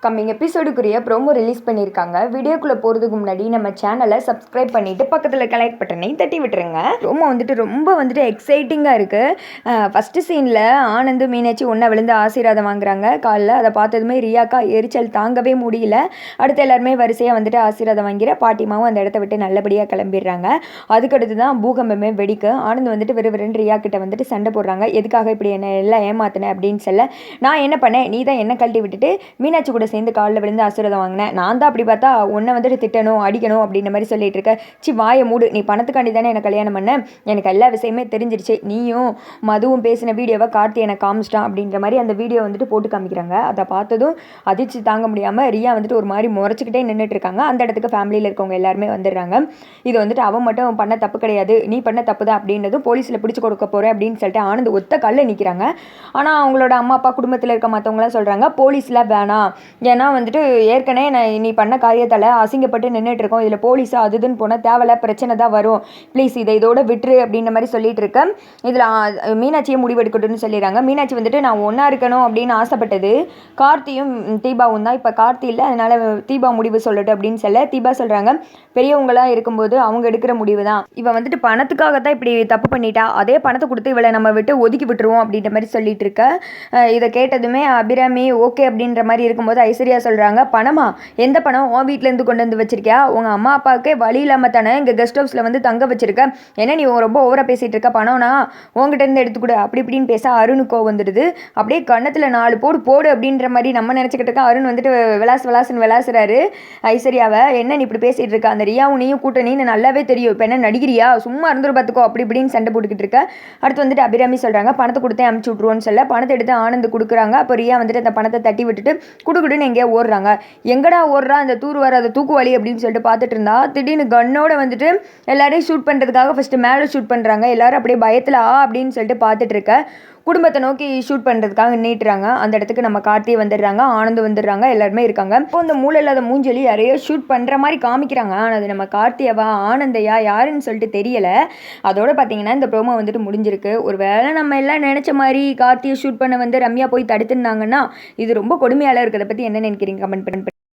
Coming எபிசோடுக்குரிய promo release பண்ணியிருக்காங்க. வீடியோக்குள்ளே போகிறதுக்கு முன்னாடி நம்ம சேனலை சப்ஸ்கிரைப் பண்ணிவிட்டு பக்கத்தில் கலெக்ட் பட்டனை தட்டி விட்டுருங்க. ப்ரோமோ ரொம்ப எக்ஸைட்டிங்காக இருக்குது. ஃபஸ்ட்டு சீனில் ஆனந்த் மீனாட்சி ஒன்றா விழுந்து ஆசீர்வாதம் வாங்குறாங்க காலில். அதை பார்த்ததுமே ரியாக்கா எரிச்சல் தாங்கவே முடியல. அடுத்து எல்லாருமே வரிசையாக ஆசீர்வாதம் வாங்கிற பாட்டிமாவும் அந்த இடத்த விட்டு நல்லபடியாக கிளம்பிடுறாங்க. அதுக்கடுத்து தான் பூகம்பமே வெடிக்கு. ஆனந்த் விறுவிறுன்னு ரியா கிட்ட சண்டை போடுறாங்க. எதுக்காக இப்படி என்ன எல்லாம் ஏமாத்தினேன் அப்படின்னு சொல்ல, நான் என்ன பண்ணேன், நீ தான் என்ன கழட்டி விட்டுட்டு மீனாட்சி கூட சேர்ந்து காலில் விழுந்து ஆசீர்வாதம் வாங்கினேன். நான் தான் அப்படி பார்த்தா உன்னை திட்டணும் அடிக்கணும் அப்படின்ற மாதிரி சொல்லிட்டு இருக்க. வாயை மூடு, நீ பணத்துக்காண்டி தானே எனக்கு கல்யாணம் பண்ண, எனக்கு எல்லா விஷயமே தெரிஞ்சிருச்சு. நீயும் மதுவும் பேசின வீடியோவை கார்த்தி எனக்கு காமிச்சிட்டான் அப்படின்ற மாதிரி அந்த வீடியோ போட்டு காமிக்கிறாங்க. அதை பார்த்ததும் அதிர்ச்சி தாங்க முடியாமல் ரியா ஒரு மாதிரி முறைச்சிக்கிட்டே நின்றுட்டு இருக்காங்க. அந்த இடத்துக்கு ஃபேமிலியில் இருக்கவங்க எல்லாருமே வந்துடுறாங்க. இது அவன் மட்டும் பண்ண தப்பு கிடையாது, நீ பண்ண தப்பு தான் அப்படின்றதும் போலீஸில் பிடிச்சி கொடுக்க போகிறேன் அப்படின்னு சொல்லிட்டு ஆனந்த் ஒத்த கல்லில் நிற்கிறாங்க. ஆனால் அவங்களோட அம்மா அப்பா குடும்பத்தில் இருக்க மற்றவங்களாம் சொல்கிறாங்க, போலீஸில் வேணாம், ஏன்னா ஏற்கனவே நீ பண்ண காரியத்தால் அசிங்கப்பட்டு நின்றுட்டு இருக்கோம், இதில் போலீஸா அதுன்னு போனால் தேவையில்ல பிரச்சனை தான் வரும், ப்ளீஸ் இதோட விட்டுரு அப்படின்ற மாதிரி சொல்லிட்டு இருக்கேன். இதில் மீனாட்சியை முடிவெடுக்கட்டும்னு சொல்லிடுறாங்க. மீனாட்சி நான் ஒன்றா இருக்கணும் அப்படின்னு ஆசைப்பட்டது கார்த்தியும் தீபாவும் தான். இப்போ கார்த்தி இல்லை, அதனால் தீபா முடிவு சொல்லட்டும் அப்படின்னு சொல்ல தீபா சொல்கிறாங்க, பெரியவங்களாக இருக்கும்போது அவங்க எடுக்கிற முடிவு தான், இவன் பணத்துக்காக தான் இப்படி தப்பு பண்ணிட்டா, அதே பணத்தை கொடுத்து இவளை நம்ம விட்டு ஒதுக்கி விட்டுருவோம் அப்படின்ற மாதிரி சொல்லிட்டு இருக்க. இதை கேட்டதுமே அபிராமி ஓகே அப்படின்ற மாதிரி இருக்கும்போது ஐஸ்வர்யா சொல்கிறாங்க, பணமா, எந்த பணம், உன் வீட்டிலேருந்து கொண்டு வந்து வச்சிருக்கியா, உங்கள் அம்மா அப்பாவுக்கே வழி இல்லாமல் தானே இங்கே கெஸ்ட் ஹவுஸில் தங்க வச்சிருக்க, ஏன்னா நீ ரொம்ப ஓவராக பேசிகிட்டு இருக்க, பணம்னா உங்ககிட்ட இருந்து எடுத்துக்கூட அப்படி இப்படின்னு பேச அருணுக்கோ வந்துடுது. அப்படியே கண்ணத்தில் 4 போடு அப்படின்ற மாதிரி நம்ம நினச்சிக்கிட்டு இருக்கா. அருண் விளாசுன்னு விளாசுறாரு ஐஸ்வர்யாவை, என்ன நீ இப்படி பேசிகிட்டு இருக்க, அந்த ரியாவும் நீயும் கூட்டணின்னு நல்லாவே தெரியும், இப்போ என்ன நடிகிறியா, சும்மா இருந்துரு பார்த்துக்கோ அப்படி இப்படின்னு சண்டை போட்டுக்கிட்டு இருக்க. அடுத்து அபிராமி சொல்கிறாங்க, பணத்தை கொடுத்தே அமுச்சு விட்ருவோன்னு சொல்ல பணத்தை எடுத்து ஆனந்த் கொடுக்குறாங்க. அப்போ ரியா அந்த பணத்தை தட்டி விட்டுட்டு குடுக்குடுன்னு எங்கேயா ஓடுறாங்க. எங்கடா ஓடுறா அந்த தூர் வராத தூக்குவாளி அப்படின்னு சொல்லிட்டு பார்த்துட்டு இருந்தா திடீர்னு கன்னோட எல்லாரையும் ஷூட் பண்ணுறதுக்காக ஃபஸ்ட்டு மேலே ஷூட் பண்ணுறாங்க. எல்லாரும் அப்படியே பயத்தில் அப்படின்னு சொல்லிட்டு பார்த்துட்டு இருக்க. குடும்பத்தை நோக்கி ஷூட் பண்ணுறதுக்காக நீட்டுறாங்க. அந்த இடத்துக்கு நம்ம கார்த்தி வந்துடுறாங்க, ஆனந்த் வந்துடுறாங்க, எல்லாருமே இருக்காங்க. இப்போ இந்த மூளை இல்லாத மூஞ்சலி யாரையோ ஷூட் பண்ணுற மாதிரி காமிக்கிறாங்க. ஆனால் அது நம்ம கார்த்தியவா ஆனந்தையா யாருன்னு சொல்லிட்டு தெரியலை. அதோட பார்த்தீங்கன்னா இந்த ப்ரோமோ முடிஞ்சிருக்கு. ஒரு வேளை நம்ம எல்லாம் நினச்ச மாதிரி கார்த்தியை ஷூட் பண்ண ரம்யா போய் தடுத்துனாங்கன்னா இது ரொம்ப கொடுமையால இருக்கிறத பற்றி என்ன நினைக்கிறீங்க கமெண்ட் பண்ணி